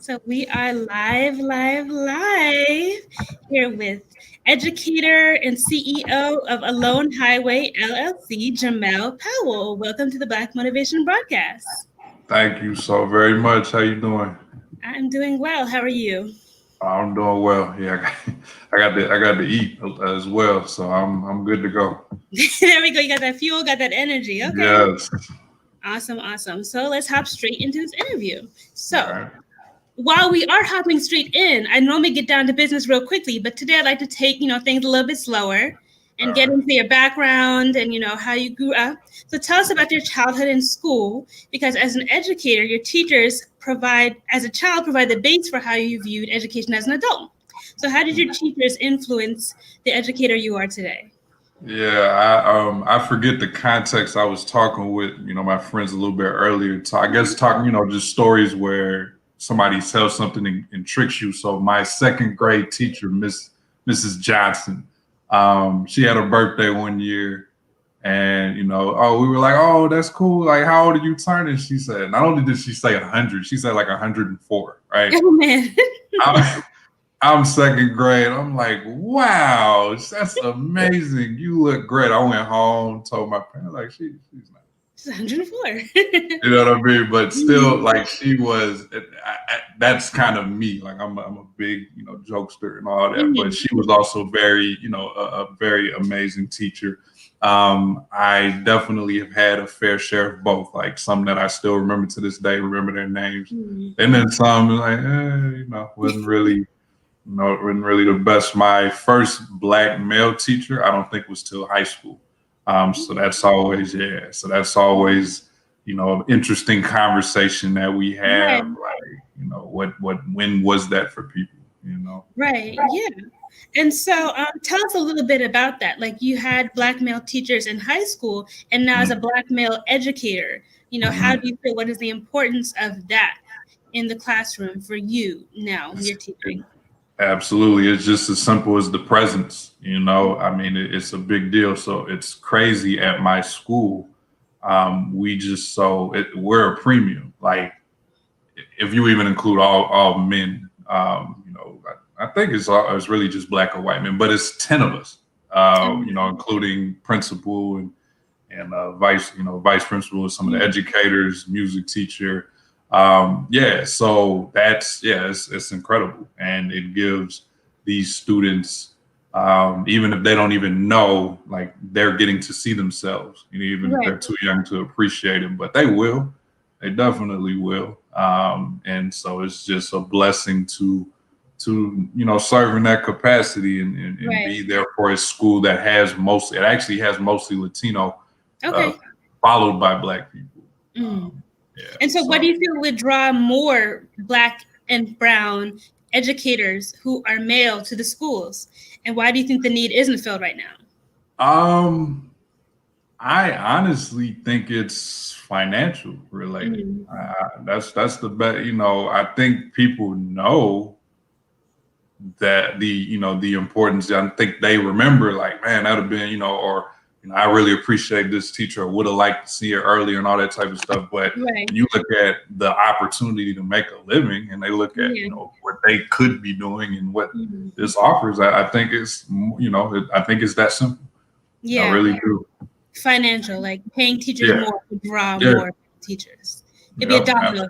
So we are live here with Educator and CEO of Alone Highway LLC, Jermell Powell. Welcome to the Black Motivation Broadcast. Thank you so very much. How you doing? I'm doing well. How are you? I'm doing well. Yeah, I got to eat as well, so I'm good to go. There we go. You got that fuel, got that energy. Okay. Yes. Awesome. So let's hop straight into this interview. All So right. while we are hopping straight in, I normally get down to business real quickly, but today I'd like to take, things a little bit slower All and get right. into your background and, how you grew up. So tell us about your childhood in school, because as an educator, your teachers as a child, provide the base for how you viewed education as an adult. So how did your teachers influence the educator you are today? Yeah, I forget the context. I was talking with my friends a little bit earlier. So I guess talking just stories where somebody sells something and tricks you. So my second grade teacher, Mrs. Johnson, she had a birthday one year. And we were like, oh, that's cool. Like, how old are you turning? She said, not only did she say 100, she said like 104, right? Oh, man. I'm, I'm second grade. I'm like, wow, that's amazing. You look great. I went home, told my parents, like, she's not. It's 104. You know what I mean? But still, like, she was. That's kind of me. Like, I'm a big, jokester and all that. But she was also very, a very amazing teacher. I definitely have had a fair share of both. Like some that I still remember to this day, remember their names, and then some like, wasn't really the best. My first black male teacher, I don't think was till high school. So that's always, an interesting conversation that we Right. have. Like, when was that for people? Right. Yeah. And so tell us a little bit about that. Like you had black male teachers in high school, and now as a black male educator, how Mhm. do you feel? What is the importance of that in the classroom for you now when you're teaching? Absolutely. It's just as simple as the presence, I mean, it's a big deal. So it's crazy at my school. We're a premium. Like if you even include all men, I think it's really just black or white men, but it's 10 of us, including principal and vice principal, some of the educators, music teacher. So it's incredible. And it gives these students, even if they don't even know, like they're getting to see themselves, even if Right. they're too young to appreciate it, but they definitely will. And so it's just a blessing to serve in that capacity and Right. be there for a school that actually has mostly Latino, uh, Okay. followed by black people. Mm. Yeah. And so, what do So you feel would draw more black and brown educators who are male to the schools? And why do you think the need isn't filled right now? um I honestly think it's financial related. Mm. That's the best. I think people know that the importance. I think they remember, like, man, that'd have been, or I really appreciate this teacher, or would have liked to see it earlier and all that type of stuff. But Right. when you look at the opportunity to make a living, and they look at Yeah. what they could be doing and what Mhm. this offers, I think I think it's that simple. I Yeah. really do. Financial, like paying teachers Yeah, more to draw yeah, more teachers. It'd be a yep, domino.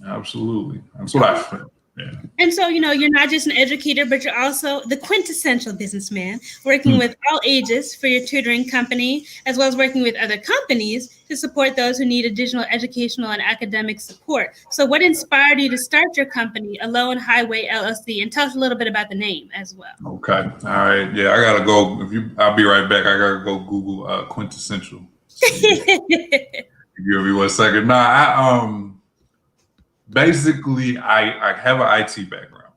absolutely. That's what I feel. Yeah. And so, you're not just an educator, but you're also the quintessential businessman, working Hmm. with all ages for your tutoring company, as well as working with other companies to support those who need additional educational and academic support. So, what inspired you to start your company, Alone Highway LLC? And tell us a little bit about the name as well. Okay. All right. Yeah, I gotta go. I'll be right back. I gotta go Google quintessential. So give me 1 second. Nah, basically I have an IT background,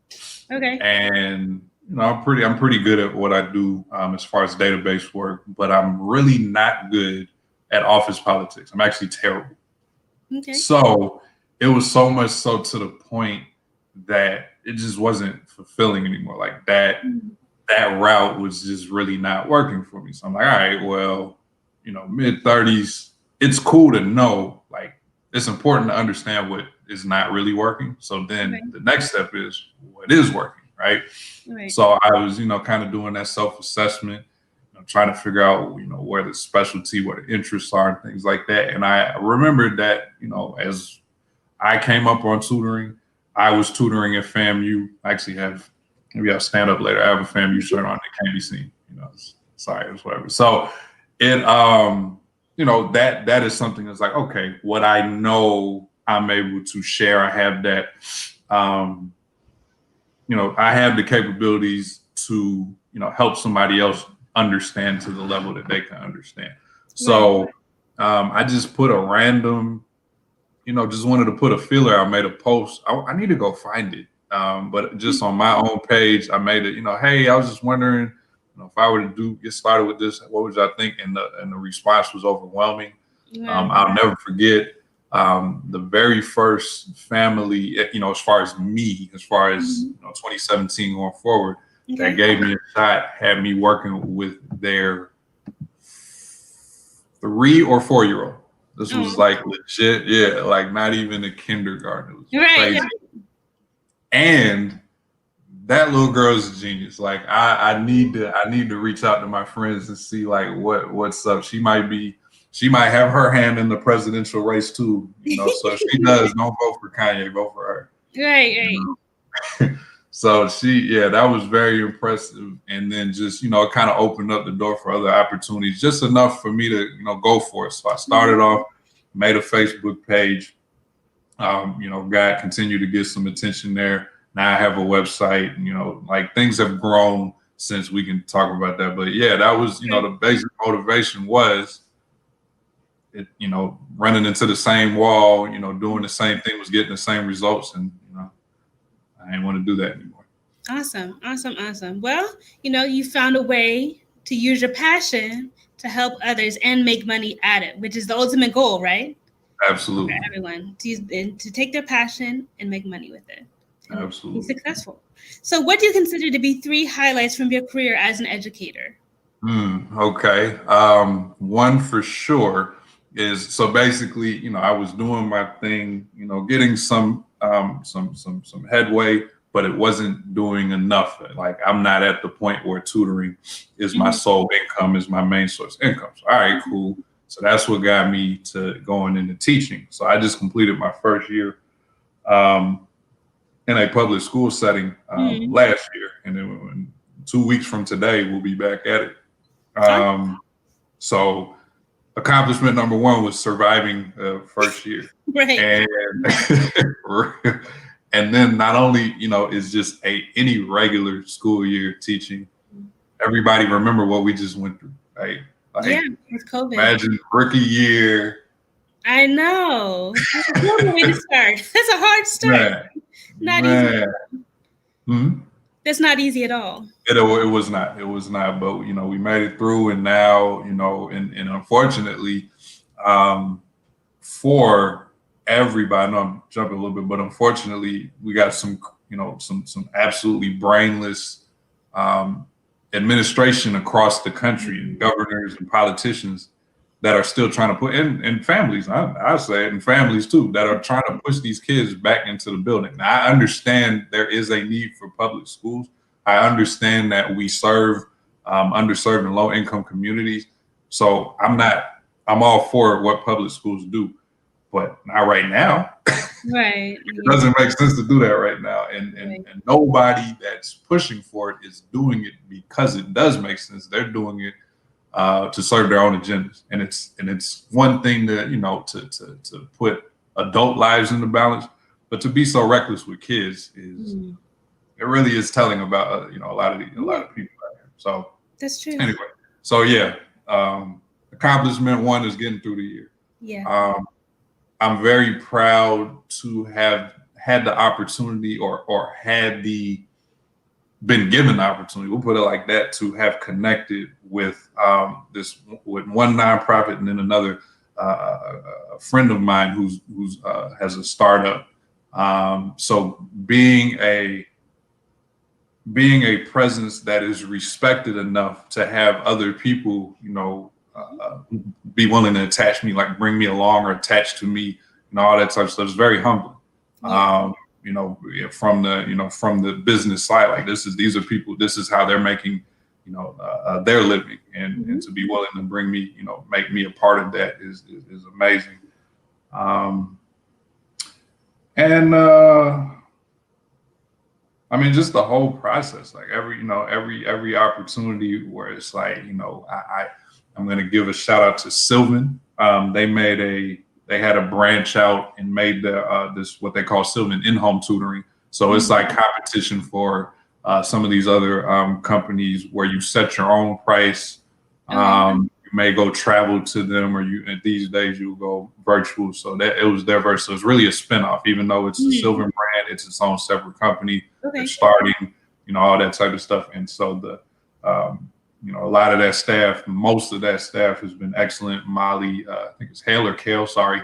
Okay. and I'm pretty good at what I do as far as database work, but I'm really not good at office politics. I'm actually terrible. Okay. So it was so much so to the point that it just wasn't fulfilling anymore. Like that route was just really not working for me. So I'm like, all right, well, mid 30s, it's cool to know, like, it's important to understand what is not really working. So then Right. the next step is what is working, right? Right. So I was, kind of doing that self-assessment, trying to figure out, where the specialty, where the interests are and things like that. And I remembered that, as I came up on tutoring, I was tutoring at FAMU. I actually have, maybe I'll stand up later. I have a FAMU shirt on that can't be seen, sorry, it's whatever. So it, that is something that's like, okay, what I know I'm able to share. I have that, I have the capabilities to, help somebody else understand to the level that they can understand. So I just put a random, just wanted to put a feeler. I made a post. I need to go find it. But just on my own page, I made it, hey, I was just wondering, if I were to get started with this, what would y'all think? And the response was overwhelming. I'll never forget the very first family, as far as me, as far as 2017 going forward, that gave me a shot, had me working with their 3 or 4-year-old. This was like legit, like not even a kindergarten. It was crazy. And that little girl is a genius. Like I need to reach out to my friends and see like what's up. She might have her hand in the presidential race too. So if she does, don't vote for Kanye, vote for her. Right. So that was very impressive. And then just, it kind of opened up the door for other opportunities, just enough for me to, go for it. So I started off, made a Facebook page, continued to get some attention there. Now I have a website, like things have grown since. We can talk about that. But yeah, that was, the basic motivation was, running into the same wall, doing the same thing, was getting the same results. And, I didn't want to do that anymore. Awesome. Well, you found a way to use your passion to help others and make money at it, which is the ultimate goal, right? Absolutely. For everyone to take their passion and make money with it. Absolutely. Be successful. So what do you consider to be 3 highlights from your career as an educator? Okay. One for sure is, so basically, I was doing my thing, getting some headway, but it wasn't doing enough. Like I'm not at the point where tutoring is my sole income, is my main source of income. So, all right, cool. So that's what got me to going into teaching. So I just completed my first year in a public school setting last year. And then 2 weeks from today, we'll be back at it. So accomplishment number 1 was surviving first year. Right. And then not only, is just any regular school year teaching, everybody remember what we just went through, right? Like, with COVID. Imagine rookie year. I know. That's a horrible way to start. That's a hard start. Easy. That's not easy at all. It was not. It was not. But we made it through, and now and unfortunately, for everybody, I know I'm jumping a little bit, but unfortunately, we got some some absolutely brainless administration across the country, and governors and politicians that are still trying to put in families. I say it, in families too, that are trying to push these kids back into the building. Now, I understand there is a need for public schools. I understand that we serve underserved and low income communities. So I'm all for what public schools do, but not right now. Right. It doesn't make sense to do that right now. And nobody that's pushing for it is doing it because it does make sense. They're doing it to serve their own agendas. And it's one thing to, to put adult lives in the balance, but to be so reckless with kids is, it really is telling about, a lot of people out here. So that's true. Anyway, so accomplishment 1 is getting through the year. Yeah. I'm very proud to have had the opportunity or been given the opportunity, we'll put it like that, to have connected with with one nonprofit and then another, a friend of mine who's has a startup. So being a presence that is respected enough to have other people, be willing to attach me, like bring me along or attach to me, all that type of stuff is very humbling. You know, from the business side, like these are people, this is how they're making, their living, and to be willing to bring me, make me a part of that is amazing. And I mean, just the whole process, like every opportunity where it's like, I'm going to give a shout out to Sylvan. They had a branch out and made this, what they call Sylvan in-home tutoring. So it's like competition for some of these other companies where you set your own price. You may go travel to them, or these days you'll go virtual. So that it was their verse. So it's really a spinoff, even though it's the Sylvan brand, it's its own separate company. They're starting, all that type of stuff. And so a lot of that staff, most of that staff has been excellent. Molly, I think it's Hale or Kale, sorry.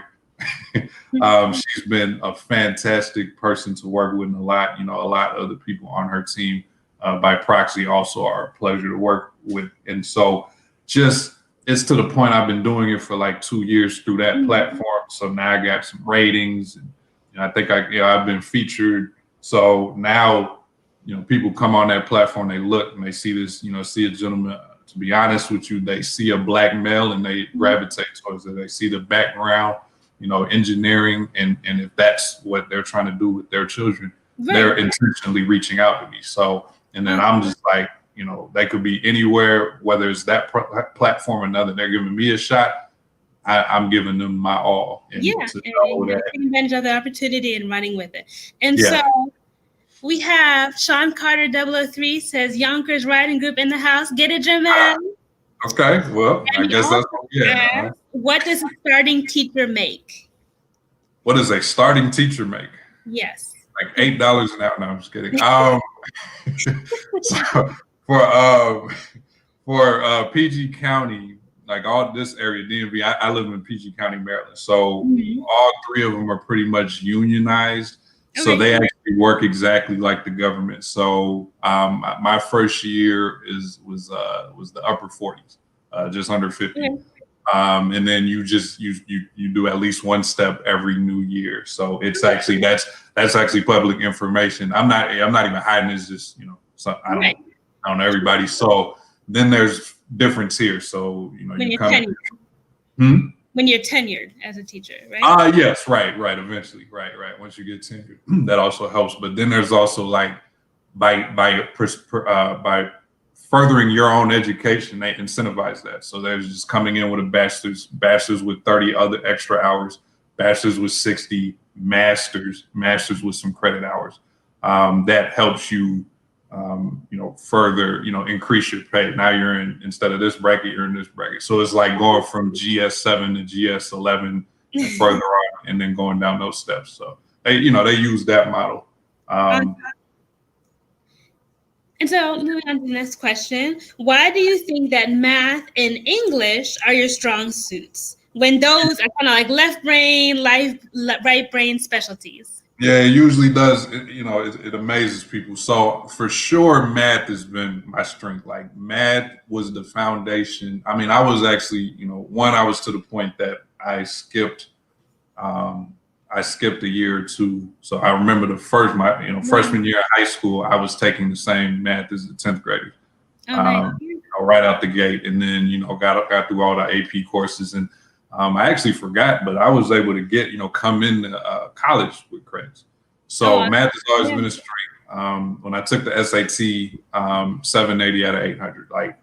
She's been a fantastic person to work with, and a lot of the people on her team by proxy also are a pleasure to work with. And so it's to the point I've been doing it for like 2 years through that platform. So now I got some ratings, and I think I've been featured. So now, people come on that platform, they look and they see this, see a gentleman. To be honest with you, they see a Black male and they gravitate towards it. They see the background, engineering, and if that's what they're trying to do with their children, they're intentionally reaching out to me. So, and then I'm just like, they could be anywhere, whether it's that platform or another. They're giving me a shot. I'm giving them my all. And taking advantage of the opportunity and running with it. And so we have Sean Carter 003 says Yonkers Writing Group in the house. Get it, Jermell? Okay, well, I guess that's what we have. What does a starting teacher make? What does a starting teacher make? Yes. Like $8 an hour. No, I'm just kidding. So for PG County, like all this area, DMV, I live in PG County, Maryland. So all three of them are pretty much unionized. Okay. So they actually work exactly like the government. So my first year was the upper 40s, just under 50. Okay. And then you do at least one step every new year. So it's actually that's actually public information. I'm not even hiding. It's just I don't know everybody. So then there's different tiers. So when you're tenured. When you're tenured as a teacher, right? Yes, right. Eventually, right. Once you get tenured, that also helps. But then there's also like by furthering your own education, they incentivize that. So there's just coming in with a bachelor's with 30 other extra hours, bachelor's with 60, master's with some credit hours. That helps you, further, increase your pay. Now you're instead of this bracket, you're in this bracket. So it's like going from GS7 to GS11 and further on, and then going down those steps. So they use that model. And so moving on to the next question, why do you think that math and English are your strong suits when those are kind of like left brain, right brain specialties? Yeah, it usually does. It amazes people. So for sure, math has been my strength. Like math was the foundation. I mean, I was actually, I was to the point that I skipped a year or two. So I remember freshman year of high school, I was taking the same math as the 10th graders, right out the gate. And then, got through all the AP courses. And I actually forgot, but I was able to get, come into college with credits. So math has always been a strength. When I took the SAT, 780 out of 800, like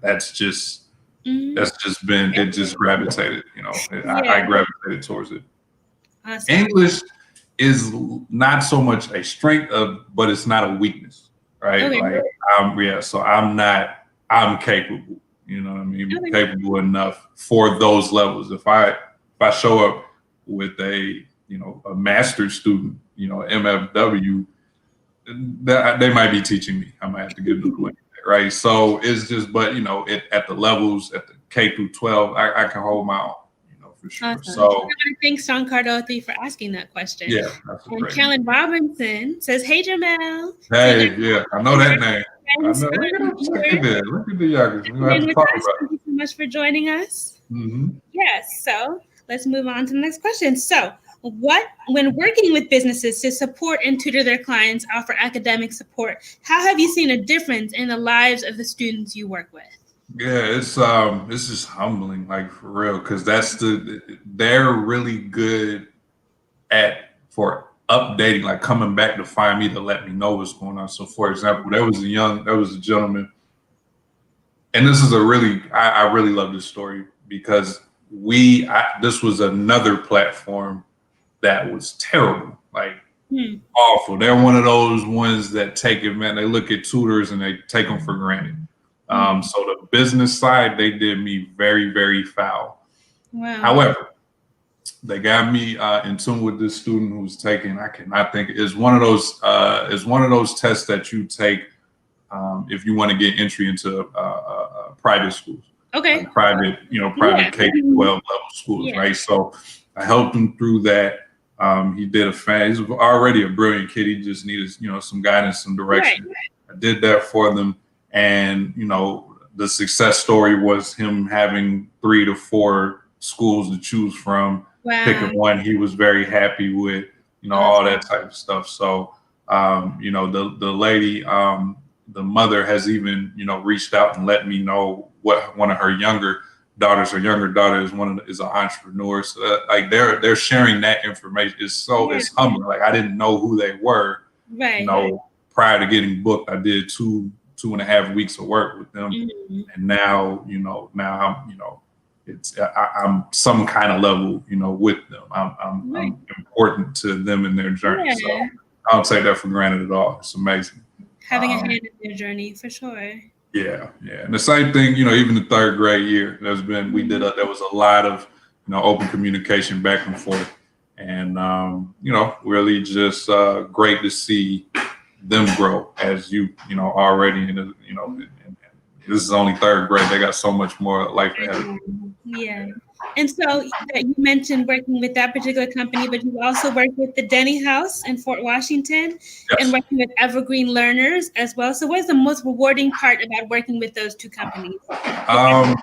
that's just been, it just gravitated, I gravitated towards it. Awesome. English is not so much a strength but it's not a weakness, right? Okay. Like, so I'm capable, capable enough for those levels. If I show up with a master's student, MFW, they might be teaching me. I might have to give them away, right? So it's just, but at the levels, at the K through 12, I can hold my own. For sure. Awesome. So I want to thank Sean Carter for asking that question. Yeah. And Kellen Robinson says, "Hey, Jermell." Hey, yeah, I know that name. Look at the youngest. We have to talk about it. Thank you so much for joining us. Mm-hmm. Yes. So let's move on to the next question. So, When working with businesses to support and tutor their clients, offer academic support, how have you seen a difference in the lives of the students you work with? Yeah, it's just humbling, like for real, because they're really good at for updating, like coming back to find me to let me know what's going on. So, for example, there was a gentleman, and this is I really love this story because this was another platform that was terrible, like awful. They're one of those ones that take it, man. They look at tutors and they take them for granted. So the business side, they did me very, very foul. Wow. However, they got me in tune with this student who's taking. I cannot think. Is one of those tests that you take if you want to get entry into private schools. Okay. Like private K-12 level schools, right? So I helped him through that. He did he's already a brilliant kid. He just needed, some guidance, some direction. Right. I did that for them. And, the success story was him having 3 to 4 schools to choose from. Wow. Picking one he was very happy with, all that type of stuff. So, the lady, the mother has even, reached out and let me know what one of her younger daughter is an entrepreneur. So that, they're sharing that information. It's humbling. Like I didn't know who they were, right. Prior to getting booked. I did 2.5 weeks of work with them, and now I'm some kind of level, with them. I'm important to them in their journey. Yeah. So I don't take that for granted at all. It's amazing. Having a hand in their journey, for sure. Yeah. And the same thing, even the 3rd grade year, there was a lot of, open communication back and forth. And, really just great to see them grow as already, this is only 3rd grade. They got so much more life ahead of them. Yeah. And so you mentioned working with that particular company, but you also worked with the Denny House in Fort Washington. Yes. And working with Evergreen Learners as well. So what's the most rewarding part about working with those 2 companies and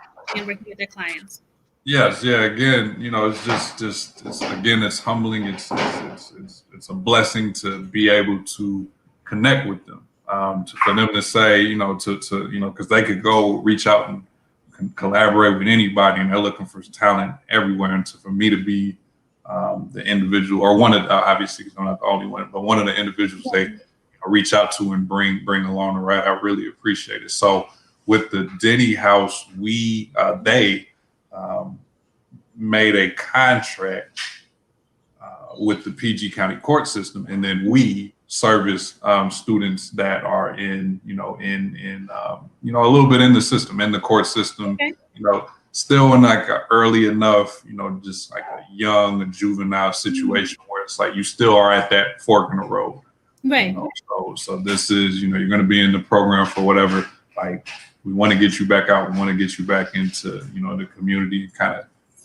working with their clients? Yes. Yeah. Again, it's humbling. It's a blessing to be able to connect with them. For them to say, because they could go reach out and collaborate with anybody, and they're looking for talent everywhere. And for me to be the individual, or one of obviously I'm not the only one, but one of the individuals they reach out to and bring along the ride, I really appreciate it. So with the Denny House, they made a contract with the PG County court system, and then we service students that are in a little bit in the system, in the court system, okay. Still in like a early enough, just like a juvenile situation where it's like you still are at that fork in the road. Right. So this is, you're going to be in the program for whatever, like we want to get you back out. We want to get you back into, the community, kind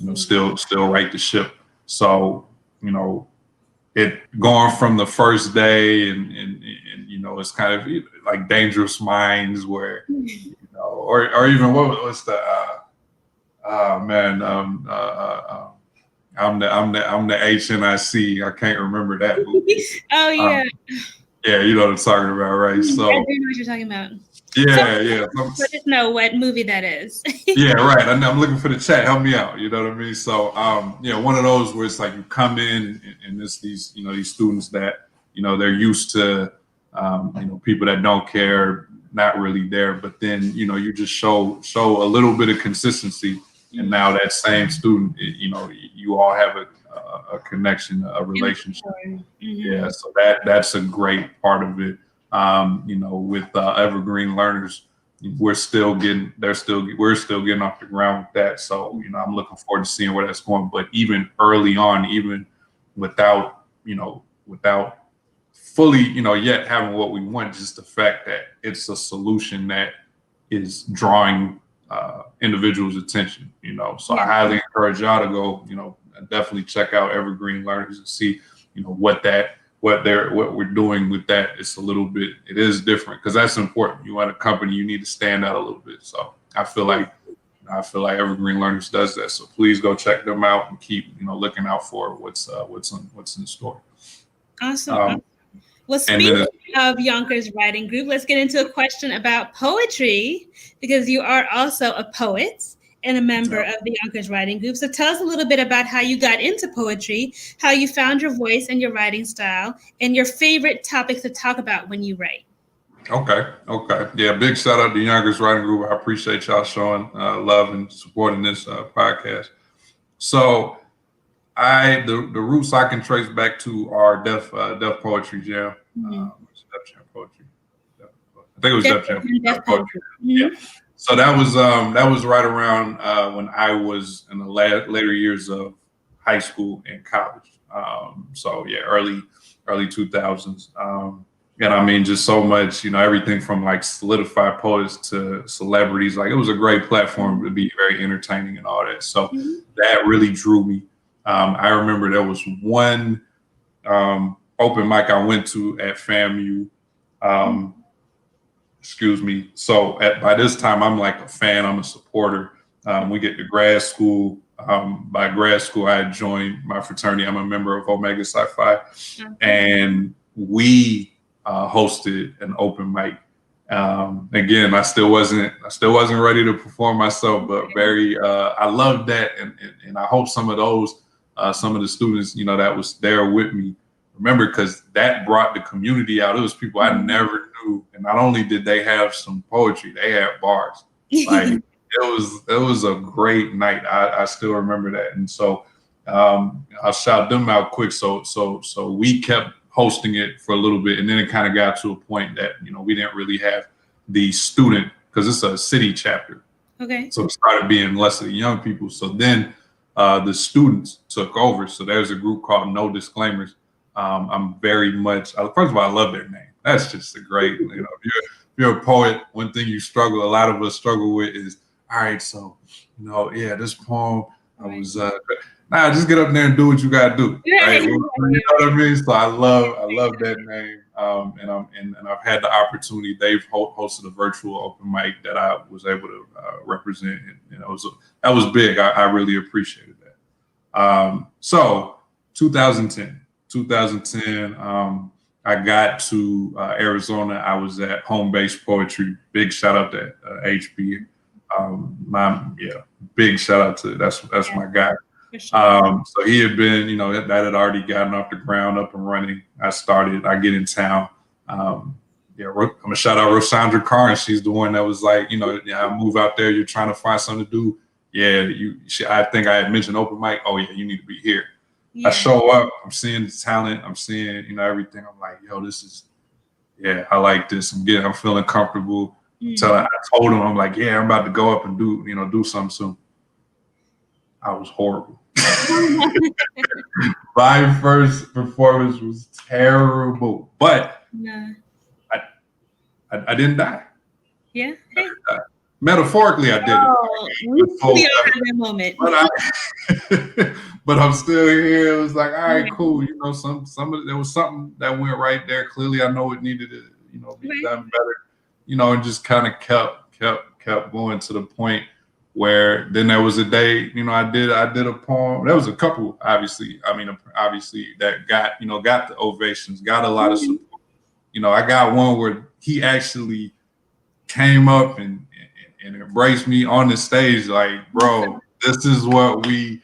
of, still right the ship. So, it going from the first day and it's kind of like Dangerous Minds where, or even what's the, I'm the HNIC. I can't remember that movie. Oh yeah. Yeah, you know what I'm talking about, right? So I do know what you're talking about. Yeah. But just know what movie that is. Yeah, right. I'm looking for the chat. Help me out. You know what I mean? So, one of those where it's like you come in and it's these students that, they're used to, people that don't care, not really there. But then, you just show a little bit of consistency. And now that same student, you all have a connection, a relationship. Mm-hmm. Yeah, so that's a great part of it. With Evergreen Learners, we're still getting off the ground with that. So, I'm looking forward to seeing where that's going. But even early on, even without fully, yet having what we want, just the fact that it's a solution that is drawing individuals' attention, So yeah. I highly encourage y'all to go, definitely check out Evergreen Learners and see, what we're doing with that. It's it is different because that's important. You want a company, you need to stand out a little bit. So I feel like I feel like Evergreen Learners does that. So please go check them out and keep, looking out for what's in store. Awesome. Well, And speaking then of Yonkers Writing Group, let's get into a question about poetry, because you are also a poet and a member of the Yonkers Writing Group. So tell us a little bit about how you got into poetry, how you found your voice and your writing style, and your favorite topics to talk about when you write. Okay. Yeah, big shout out to Yonkers Writing Group. I appreciate y'all showing love and supporting this podcast. So the roots I can trace back to are Def Poetry Jam. Def Jam Poetry. I think it was Def Jam Poetry. Yeah. So that was right around when I was in the later years of high school and college. So yeah, early 2000s. And I mean, just so much, everything from like solidified poets to celebrities. Like, it was a great platform to be very entertaining and all that. So that really drew me. I remember there was one open mic I went to at FAMU. Excuse me. So by this time, I'm like a fan. I'm a supporter. We get to grad school. By grad school, I had joined my fraternity. I'm a member of Omega Psi Phi, and we hosted an open mic. Again, I still wasn't ready to perform myself, but I loved that, and I hope some of the students, that was there with me, remember, because that brought the community out. It was people I never knew, and not only did they have some poetry, they had bars. Like, it was a great night. I still remember that, and so I'll shout them out quick. So we kept hosting it for a little bit, and then it kind of got to a point that we didn't really have the student, because it's a city chapter. Okay. So it started being less of the young people. So then the students took over. So there's a group called No Disclaimers. I'm very much, first of all, I love their name. That's just a great, if you're a poet, one thing a lot of us struggle with is, all right, so, this poem, I was, just get up there and do what you gotta do, right? You know what I mean? So I love that name, and I've had the opportunity. They've hosted a virtual open mic that I was able to represent, and that was big. I really appreciated that. So 2010, I got to Arizona. I was at Home Base Poetry. Big shout out to HB. Big shout out to that's my guy. Sure. So he had been, that had already gotten off the ground, up and running. I get in town. I'm gonna shout out Rosandra Carr. She's the one that was like, I move out there. You're trying to find something to do. Yeah, I think I had mentioned open mic. Oh yeah, you need to be here. Yeah. I show up. I'm seeing the talent. I'm seeing, everything. I'm like, yo, I like this. I'm feeling comfortable. I told him, I'm like, yeah, I'm about to go up and do something soon. I was horrible. My first performance was terrible, but I didn't die. Yeah. Metaphorically, I did it. That moment. But I'm still here. It was like, all right, cool. There was something that went right there. Clearly, I know it needed to, be done better. And just kind of kept going to the point where then there was a day, I did a poem. There was a couple, obviously that got the ovations, got a lot of support. I got one where he actually came up and embraced me on the stage, like, bro, this is what we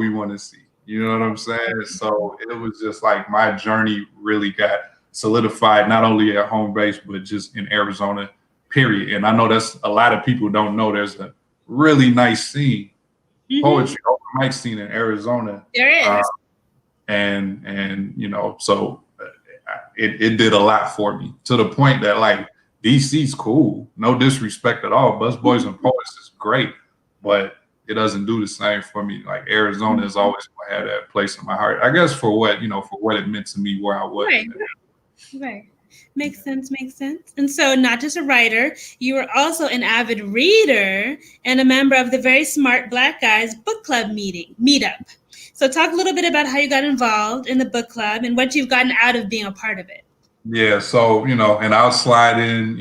want to see. You know what I'm saying? So it was just like my journey really got solidified, not only at Home Base, but just in Arizona, period. And I know that's a lot of people don't know there's a really nice scene, poetry open mic scene in Arizona. There is. So it did a lot for me, to the point that, like, DC's cool, no disrespect at all. Busboys and Poets is great, but it doesn't do the same for me. Like, Arizona is always going to have that place in my heart, I guess, for what it meant to me where I was. Right. Makes sense. And so, not just a writer, you were also an avid reader and a member of the Very Smart Black Guys book club meetup. So talk a little bit about how you got involved in the book club and what you've gotten out of being a part of it. Yeah, so and I'll slide in,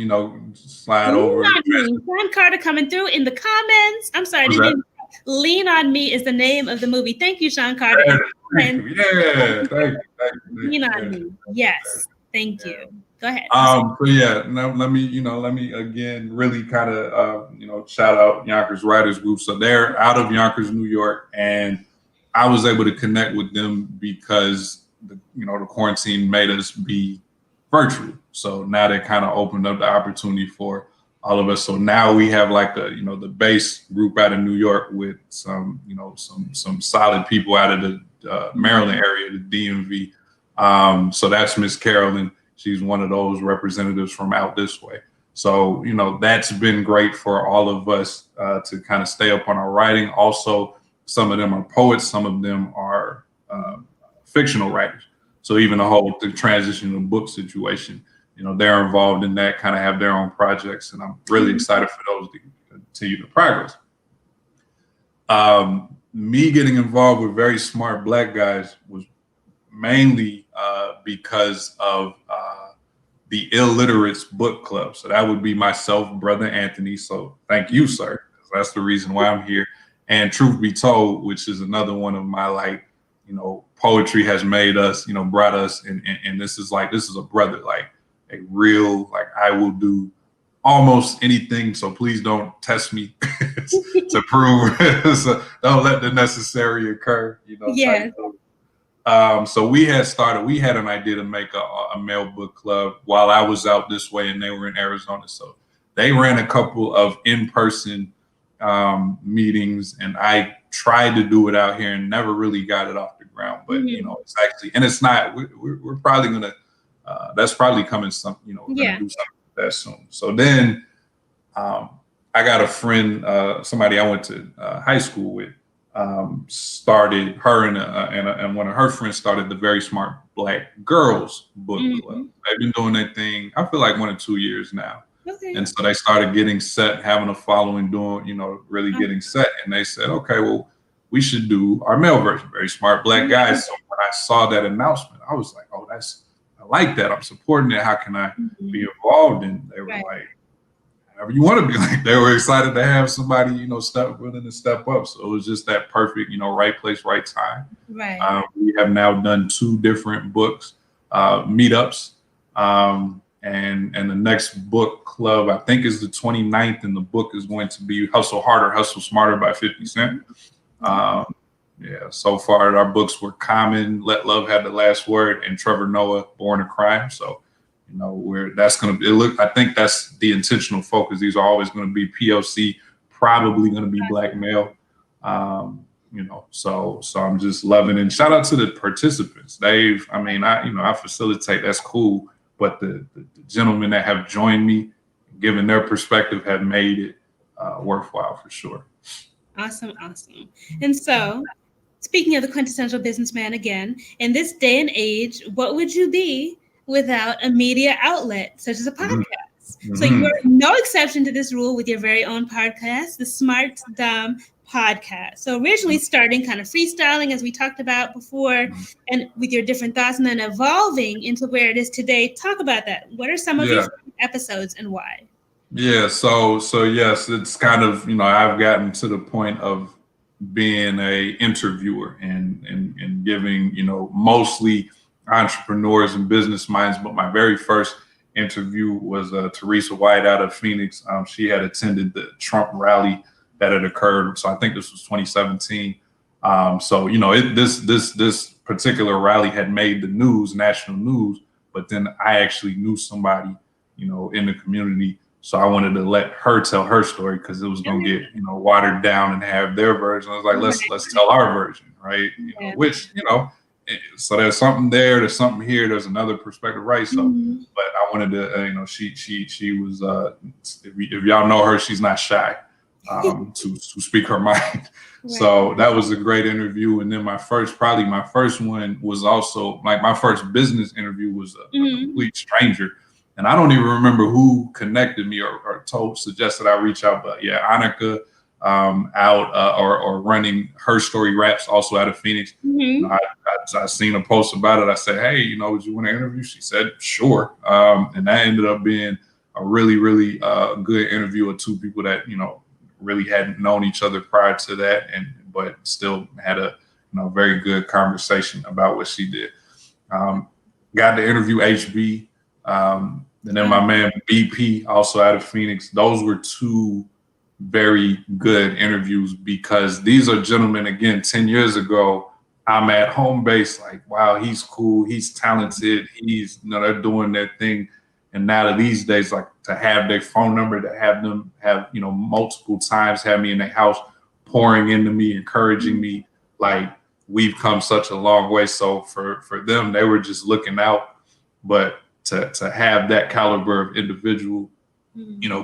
slide Lean over. on Me. Sean Carter coming through in the comments. I'm sorry, I Was didn't that? mean. Lean on Me is the name of the movie. Thank you, Sean Carter. In the Thank you. comments. Yeah, thank Lean you. on Yeah, Me. Yes. Thank yeah. you. Go ahead. I'm sorry. So yeah, now let me again really kind of shout out Yonkers Writers Group. So they're out of Yonkers, New York, and I was able to connect with them because the quarantine made us be virtual. So now they kind of opened up the opportunity for all of us. So now we have like the base group out of New York with some some solid people out of the Maryland area, the DMV. So that's Miss Carolyn. She's one of those representatives from out this way. So, that's been great for all of us to kind of stay up on our writing. Also, some of them are poets, some of them are fictional writers. So even the transition to book situation, they're involved in that, kind of have their own projects. And I'm really excited for those to continue the progress. Me getting involved with very smart Black guys was mainly because of the Illiterates Book Club. So that would be myself, Brother Anthony. So thank you, sir. That's the reason why I'm here. And Truth Be Told, which is another one of my poetry has made us, brought us, and this is a brother, like a real, like I will do almost anything. So please don't test me to prove. So don't let the necessary occur, Yes. So we had an idea to make a male book club while I was out this way and they were in Arizona. So they ran a couple of in-person meetings, and I tried to do it out here and never really got it off the ground. But it's actually, and it's not. We're probably gonna. That's probably coming. We're gonna do something like that soon. So then, I got a friend, somebody I went to high school with. Started her and one of her friends started the Very Smart Black Girls Book Club. They've been doing that thing, I feel like 1 or 2 years now. Okay. And so they started getting set, having a following, doing, really getting set. And they said, okay, well, we should do our male version, Very Smart Black Guys. So when I saw that announcement, I was like, oh, I like that. I'm supporting it. How can I be involved? And they were like, however you want to be. Like, they were excited to have somebody, willing to step up. So it was just that perfect, right place, right time. Right. We have now done 2 different books, meetups. And the next book club, I think, is the 29th, and the book is going to be Hustle Harder, Hustle Smarter by 50 Cent. So far our books were Common, Let Love Have the Last Word, and Trevor Noah, Born a Crime. So that's going to be, I think that's the intentional focus. These are always going to be POC, probably going to be Black male. So I'm just loving it. And shout out to the participants. I facilitate, that's cool. But the gentlemen that have joined me, given their perspective, have made it worthwhile for sure. Awesome. And so, speaking of the quintessential businessman again, in this day and age, what would you be without a media outlet such as a podcast? So you're no exception to this rule with your very own podcast, the Smart Dumb Podcast. So originally starting kind of freestyling, as we talked about before, and with your different thoughts, and then evolving into where it is today. Talk about that. What are some of your episodes and why? Yeah, so yes, it's kind of, I've gotten to the point of being a interviewer and giving, mostly entrepreneurs and business minds. But my very first interview was Teresa White out of Phoenix. She had attended the Trump rally that had occurred. So I think this was 2017. This particular rally had made the news, national news, but then I actually knew somebody, in the community. So I wanted to let her tell her story because it was going to get, watered down and have their version. I was like, let's tell our version, right? Which, so there's something there, there's something here, there's another perspective, right? So, but I wanted to, she was, if y'all know her, she's not shy to speak her mind. Right. So that was a great interview. And then my first one was also like my first business interview was a complete stranger. And I don't even remember who connected me or suggested I reach out. But yeah, Annika, out or running Her Story Raps, also out of Phoenix. Mm-hmm. I seen a post about it. I said, hey, would you want to interview? She said, sure. And that ended up being a really, really good interview with two people that, really hadn't known each other prior to that, but still had a very good conversation about what she did. Got to interview HB, and then my man BP, also out of Phoenix. Those were two very good interviews because these are gentlemen, again, 10 years ago, I'm at home base, like, wow, he's cool, he's talented, they're doing their thing. And now these days, like, to have their phone number, to have them have, multiple times have me in their house, pouring into me, encouraging me, like, we've come such a long way. So for them, they were just looking out. But to have that caliber of individual,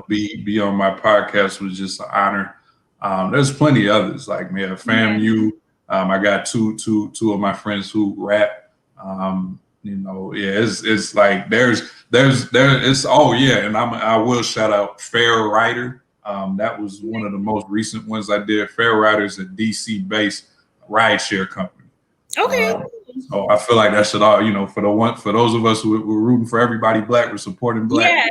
be on my podcast was just an honor. There's plenty of others, like FAMU. I got two of my friends who rap. It's like and I will shout out Fair Rider. That was one of the most recent ones I did. Fair Rider is a DC based rideshare company. Okay. So I feel like that should all, for those of us who we're rooting for everybody Black, we're supporting Black. Yeah.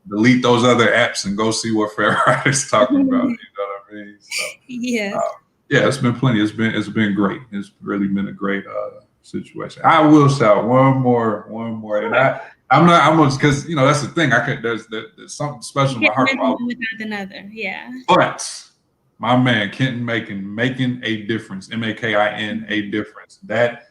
Delete those other apps and go see what Fair Rider's talking about. You know what I mean? So, it's been plenty. It's been great. It's really been a great situation. I will shout one more, and I'm because that's the thing. There's something special in my heart for another. Yeah. But my man Kenton making a difference. MAKIN a difference. That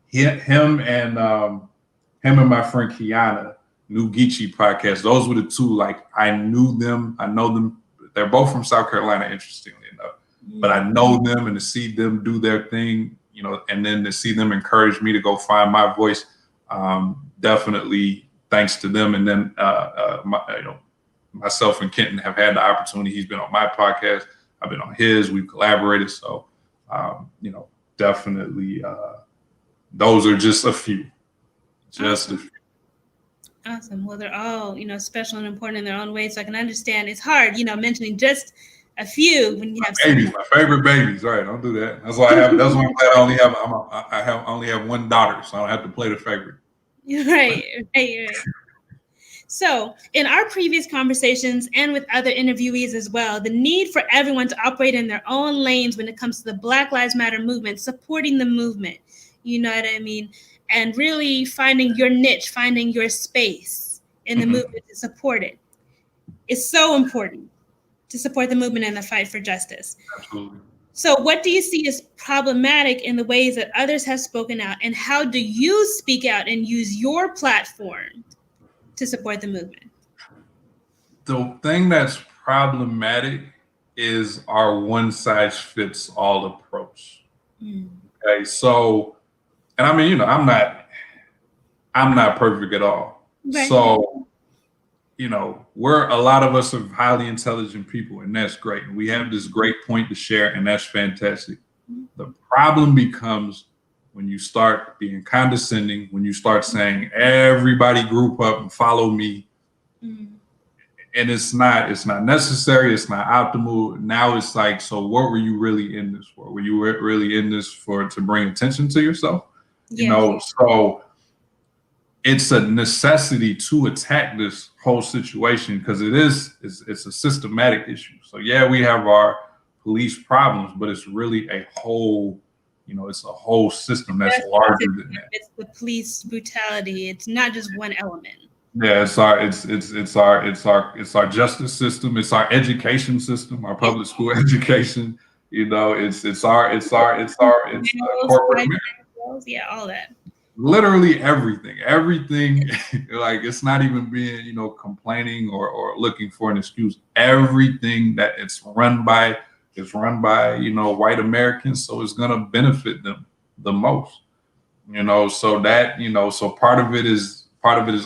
him and my friend Kiana. New Geechee podcast. Those were the two, like, I know them. They're both from South Carolina, interestingly enough. But I know them, and to see them do their thing, and then to see them encourage me to go find my voice, definitely thanks to them. And then myself and Kenton have had the opportunity. He's been on my podcast. I've been on his. We've collaborated. So, definitely those are just a few. Just a few. Awesome. Well, they're all, special and important in their own way. So I can understand it's hard, mentioning just a few when you have babies, my favorite babies. Right. Don't do that. That's why I'm glad I only have one daughter, so I don't have to play the favorite. Right. So in our previous conversations and with other interviewees as well, the need for everyone to operate in their own lanes when it comes to the Black Lives Matter movement, supporting the movement, you know what I mean? And really finding your niche, finding your space in the movement to support it. It's so important to support the movement and the fight for justice. Absolutely. So what do you see as problematic in the ways that others have spoken out? And how do you speak out and use your platform to support the movement? The thing that's problematic is our one-size-fits-all approach. Okay, so... And I mean, I'm not perfect at all. Right. So, a lot of us are highly intelligent people, and that's great. And we have this great point to share, and that's fantastic. The problem becomes when you start being condescending, when you start saying, everybody group up and follow me. And it's not necessary. It's not optimal. Now it's like, so what were you really in this for? Were you really in this to bring attention to yourself? So it's a necessity to attack this whole situation because it's a systematic issue. So we have our police problems, but it's really a whole, it's a whole system that's larger than that. It's the police brutality. It's not just one element. Yeah, it's our justice system. It's our education system, our public school education. It's our corporate. Yeah, all that. Literally everything, like it's not even being, complaining or looking for an excuse. Everything that it's run by, white Americans. So it's going to benefit them the most, so that, so part of it is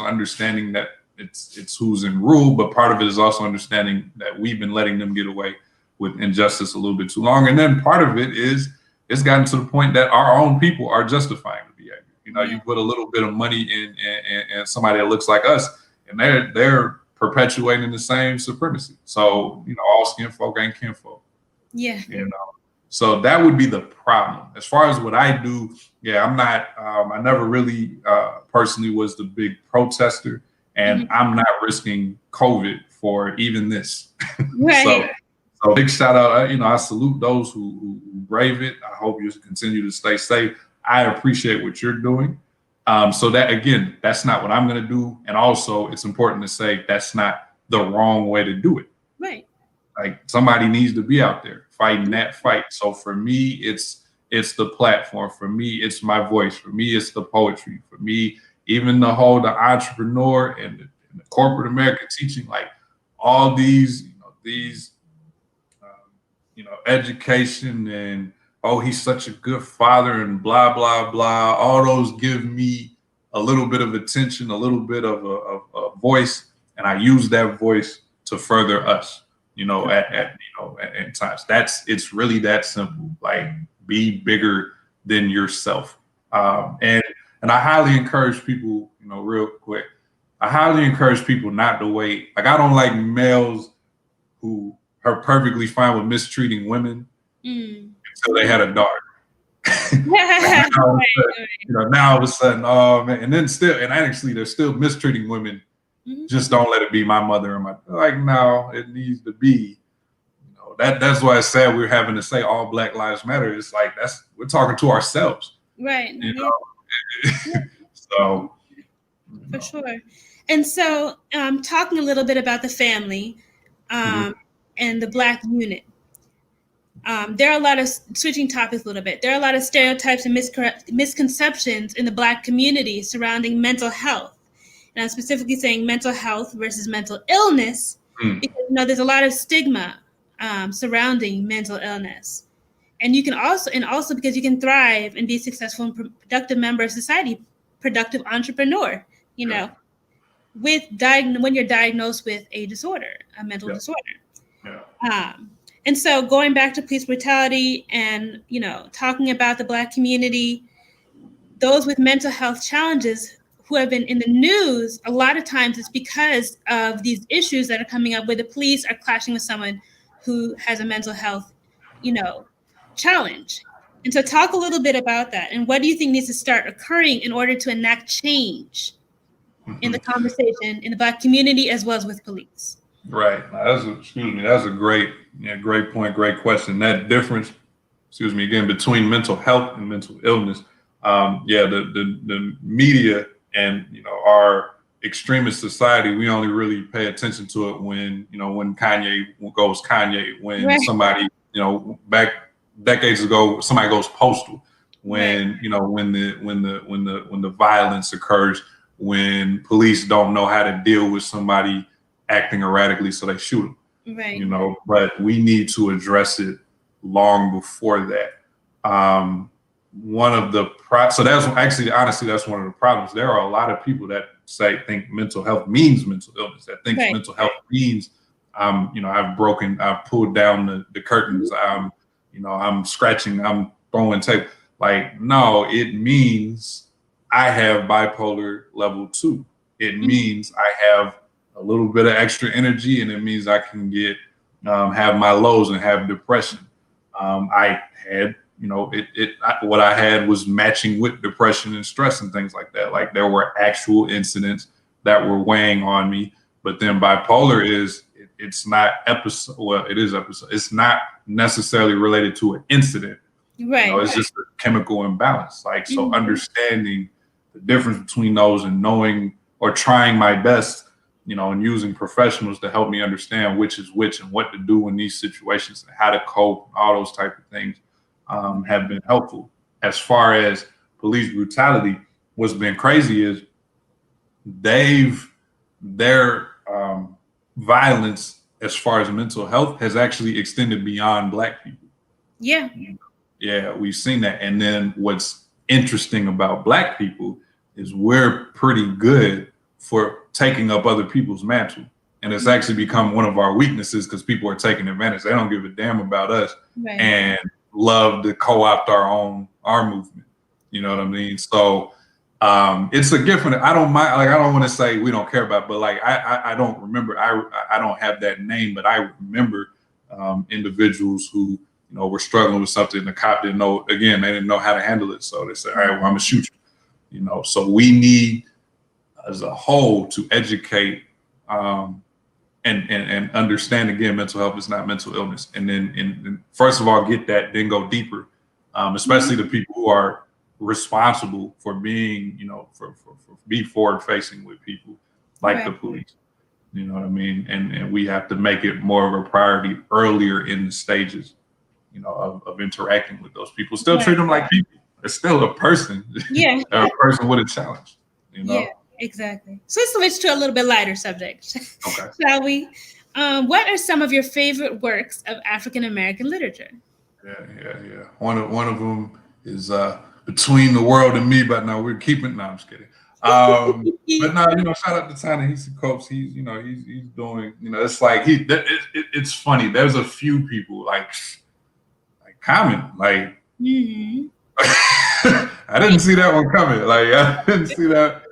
understanding that it's who's in rule, but part of it is also understanding that we've been letting them get away with injustice a little bit too long. And then part of it is it's gotten to the point that our own people are justifying the behavior. You put a little bit of money in somebody that looks like us, and they're perpetuating the same supremacy. So, all skin folk ain't kinfolk. Yeah. You know, so that would be the problem. As far as what I do, yeah, I'm not. I never really personally was the big protester, and I'm not risking COVID for even this. Right. So big shout out. I salute those who brave it. I hope you continue to stay safe. I appreciate what you're doing. So that again, that's not what I'm going to do, and also it's important to say that's not the wrong way to do it. Right. Like somebody needs to be out there fighting that fight. So for me, it's the platform. For me, it's my voice. For me, it's the poetry. For me, even the entrepreneur and the corporate America teaching, like all these education and oh, he's such a good father and blah blah blah. All those give me a little bit of attention, a little bit of a voice, and I use that voice to further us. At times. It's really that simple. Like be bigger than yourself. And I highly encourage people, real quick. I highly encourage people not to wait. Like I don't like males who are perfectly fine with mistreating women until they had a daughter. Like now all of a sudden, oh man, and then still, and actually they're still mistreating women. Just don't let it be my mother and my like. No, it needs to be. That's why it's sad we're having to say all Black Lives Matter. It's like we're talking to ourselves, right? So for sure. And so, talking a little bit about the family and the Black unit. There are a lot of switching topics a little bit. There are a lot of stereotypes and misconceptions in the Black community surrounding mental health. And I'm specifically saying mental health versus mental illness because there's a lot of stigma surrounding mental illness, and you can also because you can thrive and be a successful and productive member of society, productive entrepreneur. When you're diagnosed with a disorder, a mental disorder. And so going back to police brutality and, talking about the Black community, those with mental health challenges who have been in the news, a lot of times it's because of these issues that are coming up where the police are clashing with someone who has a mental health, challenge. And so talk a little bit about that. And what do you think needs to start occurring in order to enact change in the conversation in the Black community as well as with police? Right. That's a great point, great question. That difference, again, between mental health and mental illness. The media and our extremist society, we only really pay attention to it when Kanye goes Kanye, when somebody back decades ago somebody goes postal, when when the violence occurs, when police don't know how to deal with somebody acting erratically, so they shoot them. Right. But we need to address it long before that. So that's actually, honestly, that's one of the problems. There are a lot of people that think mental health means mental illness, that thinks mental health means I've pulled down the curtains, I'm scratching, I'm throwing tape. Like, no, it means I have bipolar level 2. It means I have a little bit of extra energy, and it means I can have my lows and have depression. I had what I had was matching with depression and stress and things like that. Like there were actual incidents that were weighing on me, but then bipolar it's not episode. Well, it is episode. It's not necessarily related to an incident. Right. It's just a chemical imbalance. Like, so understanding the difference between those and knowing or trying my best, and using professionals to help me understand which is which and what to do in these situations and how to cope, all those type of things have been helpful. As far as police brutality, what's been crazy is their violence as far as mental health has actually extended beyond Black people. Yeah. Yeah, we've seen that. And then what's interesting about Black people is we're pretty good for taking up other people's mantle. And it's actually become one of our weaknesses because people are taking advantage. They don't give a damn about us and love to co-opt our movement. You know what I mean? So it's a different, I don't mind, like, I don't want to say we don't care about, but like, I don't remember, I don't have that name, but I remember individuals who, were struggling with something. The cop didn't know, again, they didn't know how to handle it. So they said, all right, well, I'm gonna shoot you. So we need as a whole to educate and understand, again, mental health is not mental illness. And then and first of all, get that, then go deeper, especially the people who are responsible for being, for be forward facing with people like the police. You know what I mean? And we have to make it more of a priority earlier in the stages, of interacting with those people. Still treat them like people. It's still a person. Yeah. A person with a challenge. Yeah, exactly. So let's switch to a little bit lighter subject. Okay. Shall we? What are some of your favorite works of African American literature? Yeah. One of them is Between the World and Me, but no, we're keeping. No, I'm just kidding. But no, shout out to Ta-Nehisi Coates. He's doing. It's like it's funny. There's a few people like Common, like. Mm-hmm. I didn't see that one coming. Like I didn't see that.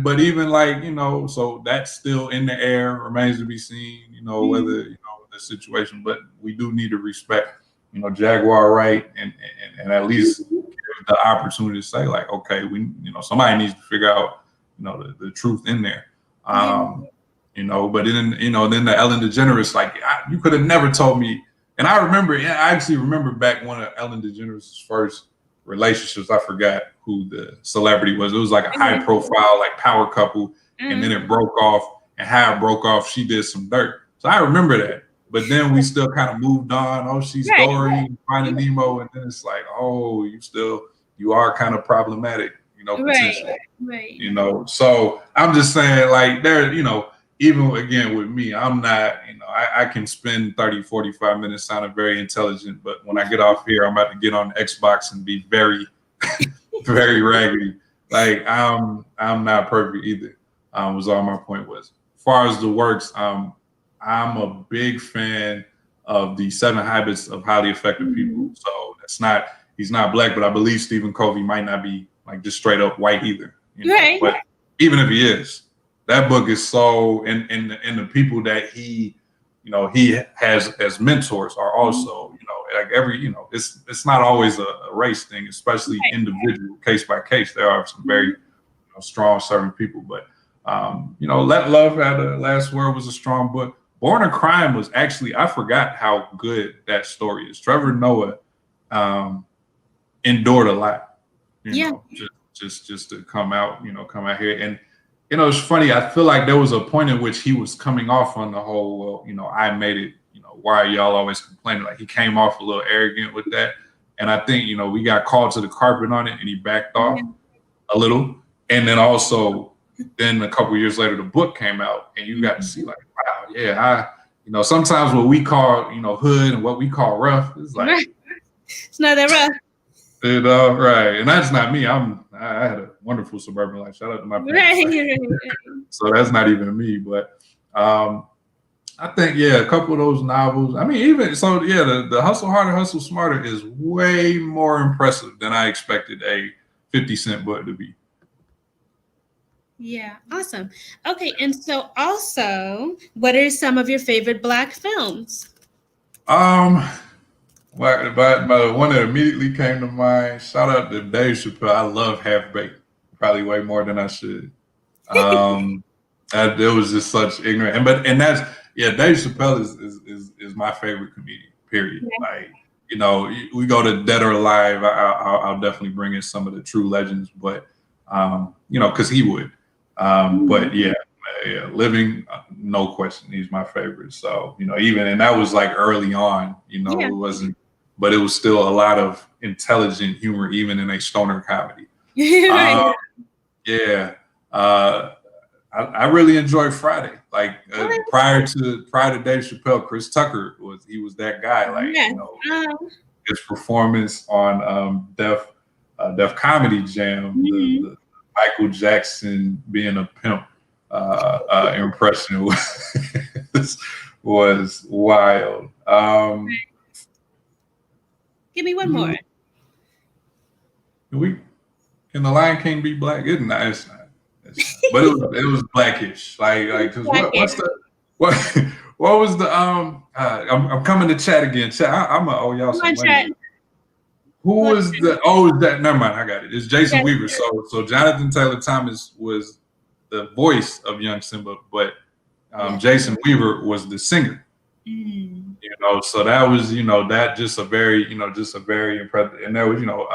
But even like, so that's still in the air, remains to be seen, whether, the situation, but we do need to respect, Jaguar Wright and at least give the opportunity to say like, okay, somebody needs to figure out, the truth in there. But then, then the Ellen DeGeneres, like you could have never told me. And I actually remember back one of Ellen DeGeneres' first relationships. I forgot who the celebrity was. It was like a high profile, like power couple. And then it broke off, and how it broke off, she did some dirt. So I remember that. But then we still kind of moved on. Oh, she's Dory, Finding Nemo. And then it's like, oh, you are kind of problematic, potentially. Right. So I'm just saying, like, there, even again with me, I'm not, I can spend 30, 45 minutes sounding very intelligent, but when I get off here, I'm about to get on Xbox and be very, very raggedy. Like I'm not perfect either. Was all my point was. As far as the works, I'm a big fan of the 7 Habits of Highly Effective People. So he's not black, but I believe Stephen Covey might not be like just straight up white either. Right. But even if he is, that book is so, and the people that he has as mentors are also, like every, it's not always a race thing, especially individual, case by case. There are some very strong, serving people, but Let Love Have the Last Word was a strong book. Born a Crime was actually, I forgot how good that story is. Trevor Noah endured a lot, just to come out here. And it's funny. I feel like there was a point in which he was coming off on the whole, I made it, why are y'all always complaining? Like he came off a little arrogant with that. And I think, we got called to the carpet on it and he backed off a little. And then also, then a couple of years later, the book came out and you got to see like, wow, yeah, sometimes what we call, hood and what we call rough is like, it's not that rough. Right. And that's not me. I had a wonderful suburban life. Shout out to my parents. Right. So that's not even me. But I think, a couple of those novels. I mean, even so, the Hustle Harder, Hustle Smarter is way more impressive than I expected a 50 Cent book to be. Yeah, awesome. Okay, and so also, what are some of your favorite Black films? But one that immediately came to mind, shout out to Dave Chappelle. I love Half Baked, probably way more than I should. It was just such ignorant, and that's Dave Chappelle is my favorite comedian. Period. Yeah. Like we go to Dead or Alive. I'll definitely bring in some of the true legends, but because he would. But Living, no question, he's my favorite. So even and that was like early on. It wasn't. But it was still a lot of intelligent humor, even in a stoner comedy. I really enjoyed Friday. Like prior to Dave Chappelle, Chris Tucker was that guy. Like his performance on Def Comedy Jam, the Michael Jackson being a pimp impression was wild. Give me one more. Can the Lion King be black? It's not. But it was blackish. Like, cause what was the I'm coming to chat again. Chat. I'm gonna owe y'all Come some on, chat. money. Who was the? Oh, that never mind. I got it. It's Jason Weaver. So Jonathan Taylor Thomas was the voice of young Simba, but Jason Weaver was the singer. You know, so that was, you know, that just a very, you know, just a very impressive. And there was, you know,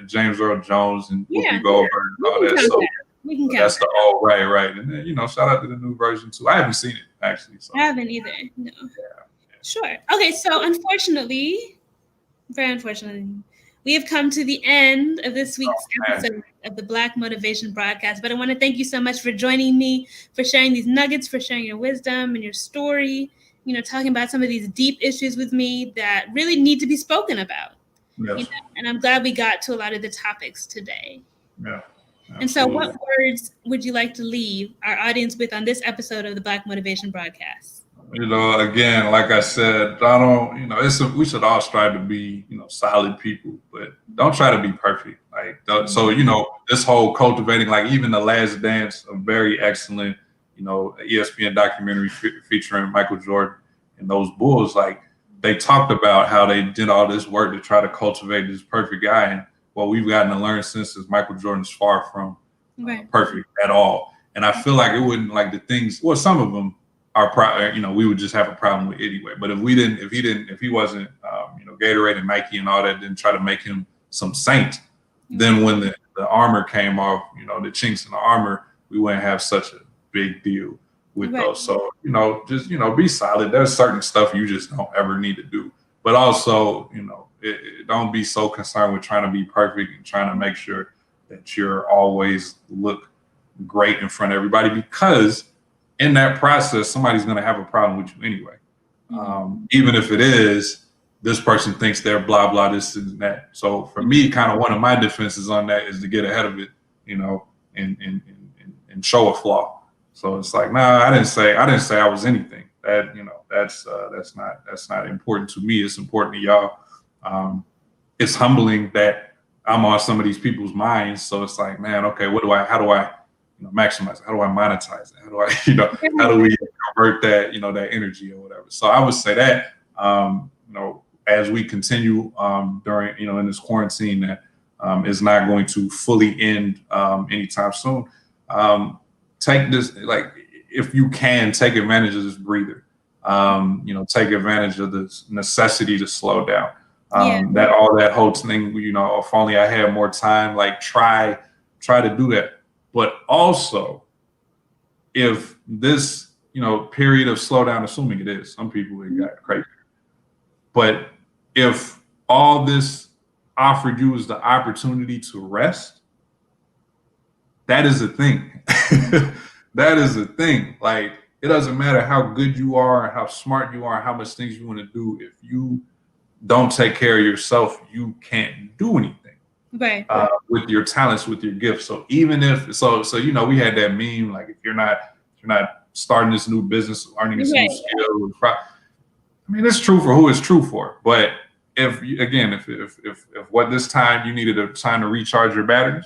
James Earl Jones and Whoopi Goldberg and all that. So we can count that's the all right. And then, you know, shout out to the new version too. I haven't seen it actually. So. I haven't either. No. Yeah. Sure. Okay. So unfortunately, very unfortunately, we have come to the end of this week's episode of the Black Motivation Broadcast. But I want to thank you so much for joining me, for sharing these nuggets, for sharing your wisdom and your story, you know, talking about some of these deep issues with me that really need to be spoken about. Yes. You know, and I'm glad we got to a lot of the topics today. Yeah. Absolutely. And so what words would you like to leave our audience with on this episode of the Black Motivation Broadcast? You know, again, like I said, I don't, you know, we should all strive to be, you know, solid people, but don't try to be perfect. Like, so, you know, this whole cultivating, like even The Last Dance, a very excellent, you know, ESPN documentary featuring Michael Jordan and those Bulls, like they talked about how they did all this work to try to cultivate this perfect guy. And what we've gotten to learn since is Michael Jordan's far from perfect at all. And I feel like it wouldn't, like the things, well, some of them are, you know, we would just have a problem with anyway. But if he wasn't, you know, Gatorade and Nike and all that didn't try to make him some saint, then when the armor came off, you know, the chinks in the armor, we wouldn't have such a big deal with those. So, you know, just, you know, be solid. There's certain stuff you just don't ever need to do. But also, you know, don't be so concerned with trying to be perfect and trying to make sure that you're always look great in front of everybody, because in that process, somebody's going to have a problem with you anyway. Even if it is, this person thinks they're blah, blah, this and that. So for me, kind of one of my defenses on that is to get ahead of it, you know, and show a flaw. So it's like, nah, I didn't say I was anything. That, you know, that's not important to me. It's important to y'all. It's humbling that I'm on some of these people's minds. So it's like, man, okay, how do I you know, maximize it? How do I monetize it? How do I, you know, how do we convert that, you know, that energy or whatever? So I would say that, you know, as we continue during, you know, in this quarantine that is not going to fully end anytime soon. Take this, like, if you can, take advantage of this breather. You know, take advantage of the necessity to slow down. That whole thing, you know, if only I had more time, like try to do that. But also, if this, you know, period of slowdown, assuming it is, some people it got crazy. But if all this offered you is the opportunity to rest, that is a thing. That is a thing. Like, it doesn't matter how good you are, how smart you are, how much things you want to do. If you don't take care of yourself, you can't do anything. Right. With your talents, with your gifts. So even if so, you know, we had that meme, like if you're not starting this new business, learning this new skill. I mean, it's true for who it's true for. But if what this time you needed a time to recharge your batteries,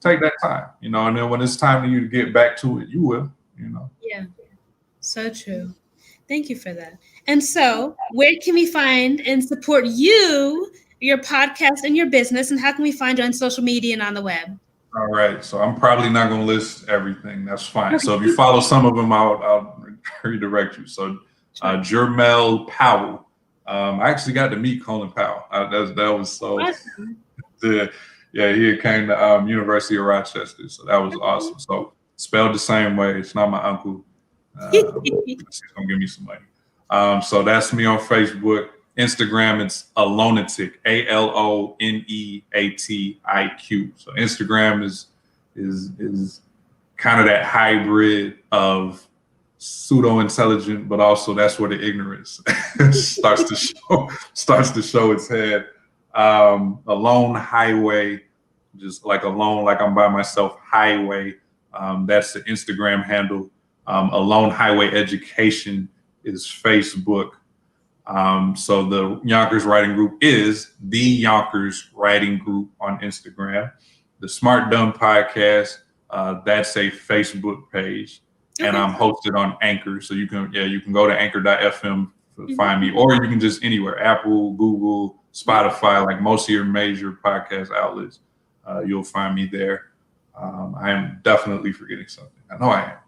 take that time, you know, and then when it's time for you to get back to it, you will, you know. Yeah. So true. Thank you for that. And so, where can we find and support you, your podcast, and your business, and how can we find you on social media and on the web? All right. So I'm probably not going to list everything. That's fine. So if you follow some of them, I'll redirect you. So Jermell Powell. I actually got to meet Colin Powell. That was so awesome. Yeah, he came to University of Rochester. So that was awesome. So spelled the same way. It's not my uncle. He's going to give me some money. So that's me on Facebook. Instagram, it's Alonetic, ALONEATIQ. So Instagram is kind of that hybrid of pseudo intelligent, but also that's where the ignorance starts to show its head. Alone highway, just like alone, like I'm by myself. Highway, that's the Instagram handle. Alone Highway Education is Facebook. So the Yonkers Writing Group is the Yonkers Writing Group on Instagram. The Smart Dumb Podcast, that's a Facebook page. and I'm hosted on Anchor. So you can go to anchor.fm to find me, or you can just anywhere, Apple, Google, Spotify, like most of your major podcast outlets. You'll find me there. I am definitely forgetting something. I know I am.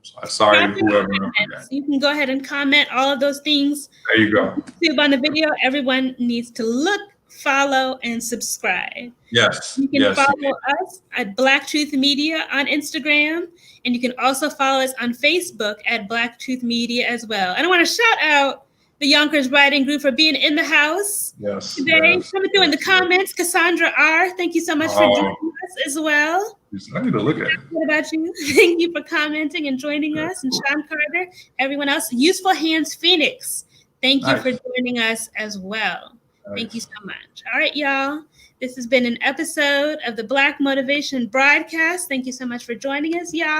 So sorry to whoever I forgot. You can go ahead and comment all of those things. There you go. YouTube on the video. Everyone needs to look, follow, and subscribe. Yes. You can follow us at Black Truth Media on Instagram, and you can also follow us on Facebook at Black Truth Media as well. And I want to shout out the Yonkers Writing Group for being in the house today. Coming through in the comments, Cassandra R. Thank you so much for joining us as well. I need to look at it. What about you? Thank you for commenting and joining us. And Sean Carter, everyone else. Useful Hands Phoenix, thank you for joining us as well. Thank you so much. All right, y'all. This has been an episode of the Black Motivation Broadcast. Thank you so much for joining us, y'all.